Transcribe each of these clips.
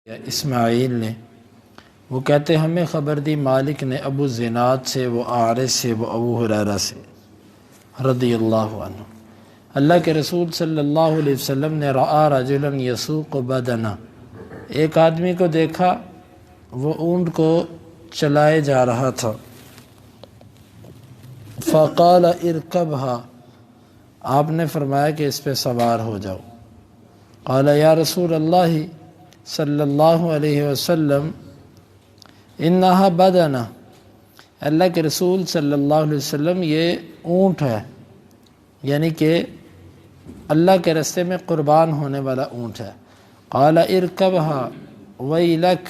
اسماعیل نے، وہ کہتے ہمیں خبر دی مالک نے ابو زناد سے، وہ اعرج سے، وہ ابو ہریرہ سے رضی اللہ عنہ، اللہ کے رسول صلی اللہ علیہ وسلم نے رآ رجلا یسوق بدنہ، ایک آدمی کو دیکھا وہ اونٹ کو چلائے جا رہا تھا، فقال ارکبها، آپ نے فرمایا کہ اس پہ سوار ہو جاؤ، قال یا رسول اللہ صلی اللہ علیہ وسلم انہا بدنہ، اللہ کے رسول صلی اللہ علیہ وسلم یہ اونٹ ہے، یعنی کہ اللہ کے راستے میں قربان ہونے والا اونٹ ہے، قال ارکبها ویلک،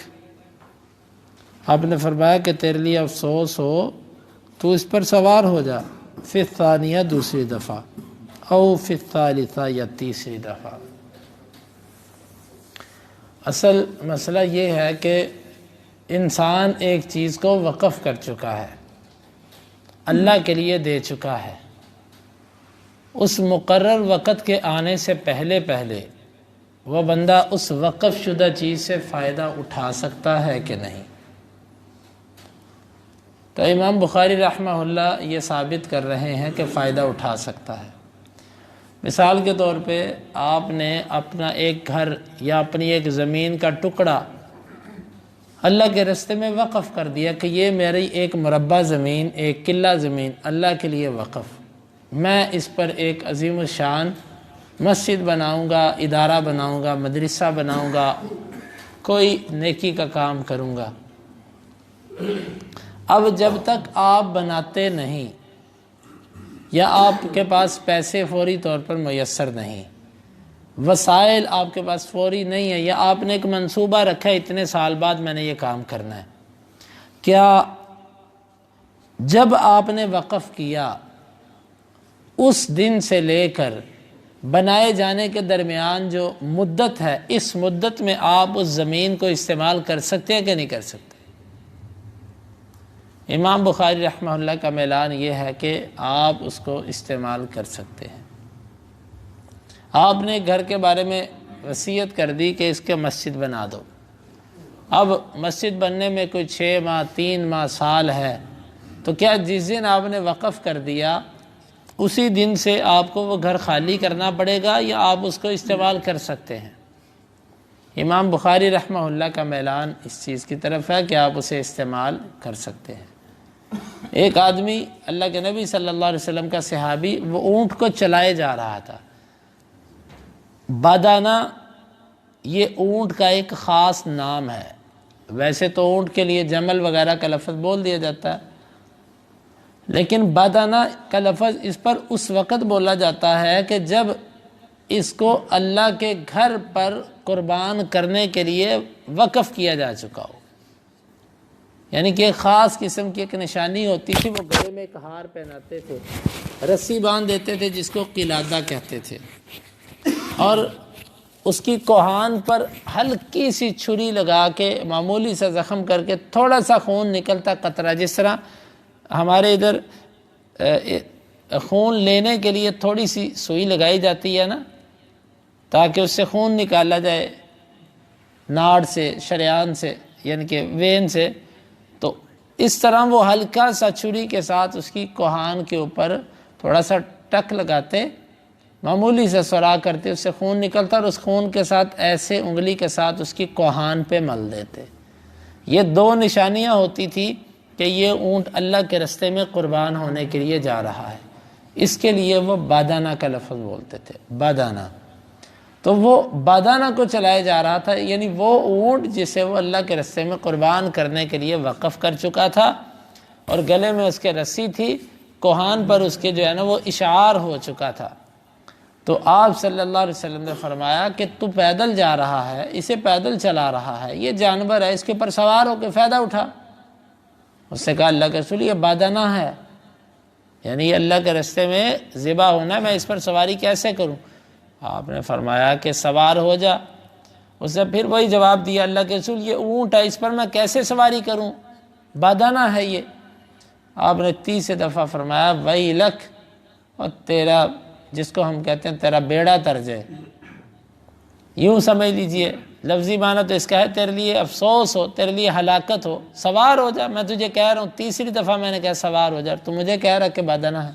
آپ نے فرمایا کہ تیرے لیے افسوس ہو، تو اس پر سوار ہو جا، فی الثانیہ دوسری دفعہ، او فی الثالثہ یا تیسری دفعہ۔ اصل مسئلہ یہ ہے کہ انسان ایک چیز کو وقف کر چکا ہے، اللہ کے لیے دے چکا ہے، اس مقرر وقت کے آنے سے پہلے وہ بندہ اس وقف شدہ چیز سے فائدہ اٹھا سکتا ہے کہ نہیں۔ تو امام بخاری رحمہ اللہ یہ ثابت کر رہے ہیں کہ فائدہ اٹھا سکتا ہے۔ مثال کے طور پہ آپ نے اپنا ایک گھر یا اپنی ایک زمین کا ٹکڑا اللہ کے راستے میں وقف کر دیا کہ یہ میری ایک مربع زمین، ایک قلعہ زمین اللہ کے لیے وقف، میں اس پر ایک عظیم الشان مسجد بناؤں گا، ادارہ بناؤں گا، مدرسہ بناؤں گا، کوئی نیکی کا کام کروں گا۔ اب جب تک آپ بناتے نہیں یا آپ کے پاس پیسے فوری طور پر میسر نہیں، وسائل آپ کے پاس فوری نہیں ہے، یا آپ نے ایک منصوبہ رکھا ہے اتنے سال بعد میں نے یہ کام کرنا ہے، کیا جب آپ نے وقف کیا اس دن سے لے کر بنائے جانے کے درمیان جو مدت ہے، اس مدت میں آپ اس زمین کو استعمال کر سکتے ہیں کہ نہیں کر سکتے؟ امام بخاری رحمہ اللہ کا اعلان یہ ہے کہ آپ اس کو استعمال کر سکتے ہیں۔ آپ نے گھر کے بارے میں وصیت کر دی کہ اس کے مسجد بنا دو، اب مسجد بننے میں کوئی 6 ماہ 3 ماہ سال ہے، تو کیا جس دن آپ نے وقف کر دیا اسی دن سے آپ کو وہ گھر خالی کرنا پڑے گا یا آپ اس کو استعمال کر سکتے ہیں؟ امام بخاری رحمہ اللہ کا اعلان اس چیز کی طرف ہے کہ آپ اسے استعمال کر سکتے ہیں۔ ایک آدمی اللہ کے نبی صلی اللہ علیہ وسلم کا صحابی، وہ اونٹ کو چلائے جا رہا تھا، بدانہ یہ اونٹ کا ایک خاص نام ہے، ویسے تو اونٹ کے لیے جمل وغیرہ کا لفظ بول دیا جاتا ہے، لیکن بدانہ کا لفظ اس پر اس وقت بولا جاتا ہے کہ جب اس کو اللہ کے گھر پر قربان کرنے کے لیے وقف کیا جا چکا ہو، یعنی کہ ایک خاص قسم کی ایک نشانی ہوتی تھی، وہ گلے میں ایک ہار پہناتے تھے، رسی باندھ دیتے تھے جس کو قلادہ کہتے تھے، اور اس کی کوہان پر ہلکی سی چھری لگا کے معمولی سا زخم کر کے تھوڑا سا خون نکلتا قطرہ، جس طرح ہمارے ادھر خون لینے کے لیے تھوڑی سی سوئی لگائی جاتی ہے نا، تاکہ اس سے خون نکالا جائے ناڑ سے، شریان سے، یعنی کہ وین سے، تو اس طرح وہ ہلکا سا چھری کے ساتھ اس کی کوہان کے اوپر تھوڑا سا ٹک لگاتے، معمولی سے سوراخ کرتے، اس سے خون نکلتا اور اس خون کے ساتھ ایسے انگلی کے ساتھ اس کی کوہان پہ مل دیتے۔ یہ 2 نشانیاں ہوتی تھی کہ یہ اونٹ اللہ کے راستے میں قربان ہونے کے لیے جا رہا ہے، اس کے لیے وہ بادانہ کا لفظ بولتے تھے، بادانہ۔ تو وہ بادانہ کو چلائے جا رہا تھا، یعنی وہ اونٹ جسے وہ اللہ کے راستے میں قربان کرنے کے لیے وقف کر چکا تھا، اور گلے میں اس کے رسی تھی، کوہان پر اس کے جو ہے نا وہ اشعار ہو چکا تھا۔ تو آپ صلی اللہ علیہ وسلم نے فرمایا کہ تو پیدل جا رہا ہے، اسے پیدل چلا رہا ہے، یہ جانور ہے، اس کے پر سوار ہو کے فائدہ اٹھا۔ اس سے کہا اللہ کے رسول یہ بادانہ ہے، یعنی یہ اللہ کے راستے میں ذبح ہونا ہے، میں اس پر سواری کیسے کروں؟ آپ نے فرمایا کہ سوار ہو جا۔ اس نے پھر وہی جواب دیا، اللہ کے رسول یہ اونٹ ہے، اس پر میں کیسے سواری کروں؟ بادانہ ہے یہ۔ آپ نے 30 دفعہ فرمایا ویلک، اور تیرا، جس کو ہم کہتے ہیں تیرا بیڑا ترج ہے، یوں سمجھ لیجئے لفظی معنی تو اس کا ہے تیرے لیے افسوس ہو، تیرے لیے ہلاکت ہو، سوار ہو جا۔ میں تجھے کہہ رہا ہوں، تیسری دفعہ میں نے کہا سوار ہو جا، تو مجھے کہہ رہا کہ بدنہ ہے۔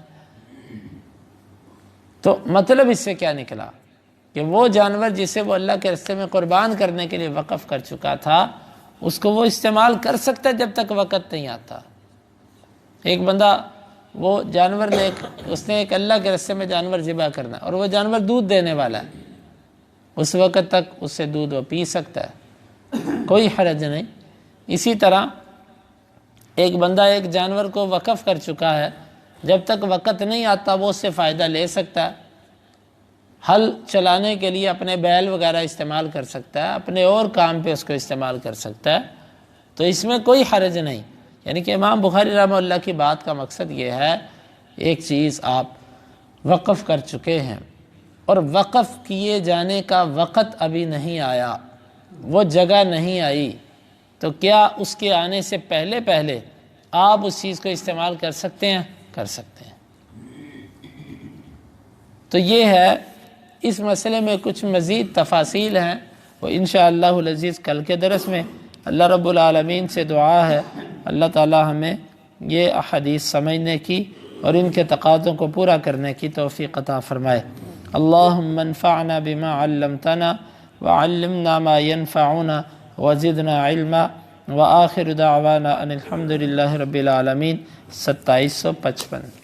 تو مطلب اس سے کیا نکلا کہ وہ جانور جسے وہ اللہ کے راستے میں قربان کرنے کے لیے وقف کر چکا تھا، اس کو وہ استعمال کر سکتا ہے جب تک وقت نہیں آتا۔ ایک بندہ وہ جانور نے اس نے ایک اللہ کے راستے میں جانور ذبح کرنا ہے، اور وہ جانور دودھ دینے والا ہے، اس وقت تک اس سے دودھ وہ پی سکتا ہے، کوئی حرج نہیں۔ اسی طرح ایک بندہ ایک جانور کو وقف کر چکا ہے، جب تک وقت نہیں آتا وہ اس سے فائدہ لے سکتا ہے، ہل چلانے کے لیے اپنے بیل وغیرہ استعمال کر سکتا ہے، اپنے اور کام پہ اس کو استعمال کر سکتا ہے، تو اس میں کوئی حرج نہیں۔ یعنی کہ امام بخاری رحمہ اللہ کی بات کا مقصد یہ ہے، ایک چیز آپ وقف کر چکے ہیں اور وقف کیے جانے کا وقت ابھی نہیں آیا، وہ جگہ نہیں آئی، تو کیا اس کے آنے سے پہلے پہلے آپ اس چیز کو استعمال کر سکتے ہیں؟ کر سکتے ہیں۔ تو یہ ہے، اس مسئلے میں کچھ مزید تفاصیل ہیں، وہ انشاءاللہ العزیز کل کے درس میں۔ اللہ رب العالمین سے دعا ہے اللہ تعالی ہمیں یہ احادیث سمجھنے کی اور ان کے تقاضوں کو پورا کرنے کی توفیق عطا فرمائے۔ اللہم انفعنا بما علمتنا وعلمنا ما ينفعنا وزدنا علما وآخر دعوانا ان الحمد للہ رب العالمین۔ 2755